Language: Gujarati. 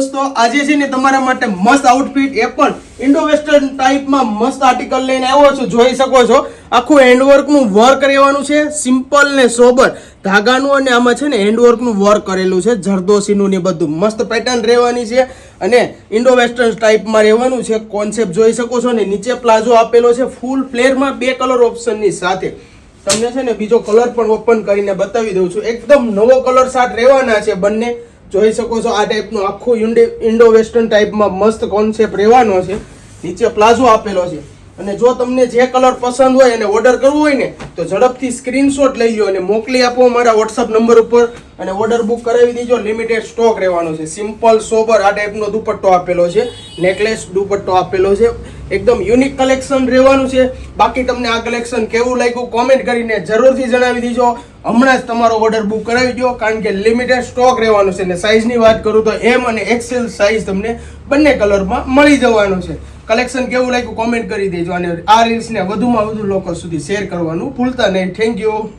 દોસ્તો, આજે છે ને તમારા માટે મસ્ત આઉટફિટ એ પણ ઇન્ડો વેસ્ટર્ન ટાઈપમાં મસ્ત આર્ટિકલ લઈને આવ્યો છું. જોઈ શકો છો આખું હેન્ડવર્કનું વર્ક રહેવાનું છે, સિમ્પલ ને સોબર ધાગાનું, અને આમાં છે ને હેન્ડવર્કનું વર્ક કરેલું છે, જરદોશીનું ને બધું મસ્ત પેટર્ન રહેવાની છે અને ઇન્ડો વેસ્ટર્ન ટાઈપમાં રહેવાનું છે. કોન્સેપ્ટ જોઈ શકો છો ને, નીચે પ્લાઝો આપેલો છે ફૂલ ફ્લેરમાં 2 કલર ઓપ્શનની સાથે. તમને છે ને બીજો કલર પણ ઓપન કરીને બતાવી દઉં છું. એકદમ નવો કલર શાર્ટ રહેવાના છે બંને. જોઈ શકો છો આ ટાઈપનું આખું ઇન્ડો વેસ્ટર્ન ટાઈપમાં મસ્ત કોન્સેપ્ટ રહેવાનો છે. નીચે પ્લાઝો આપેલો છે અને જો તમને જે કલર પસંદ હોય અને ઓર્ડર કરવું હોય ને તો ઝડપથી સ્ક્રીનશોટ લઈ લો અને મોકલી આપો મારા વોટ્સઅપ નંબર ઉપર અને ઓર્ડર બુક કરાવી દેજો. લિમિટેડ સ્ટોક રહેવાનો છે. સિમ્પલ સોબર આ ટાઈપનો દુપટ્ટો આપેલો છે, નેકલેસ દુપટ્ટો આપેલો છે. એકદમ યુનિક કલેક્શન રહેવાનું છે. બાકી તમને આ કલેક્શન કેવું લાગ્યું કોમેન્ટ કરીને જરૂરથી જણાવી દેજો. હમણાં જ તમારો ઓર્ડર બુક કરાવી દો, કારણ કે લિમિટેડ સ્ટોક રહેવાનો છે. અને સાઇઝની વાત કરું તો એમ અને એક્સેલ સાઇઝ તમને બંને કલરમાં મળી જવાનું છે. કલેક્શન કેવું લાગ્યું કોમેન્ટ કરી દેજો અને આ રીલ્સને વધુમાં વધુ લોકો સુધી શેર કરવાનું ભૂલતા નહીં. Thank you.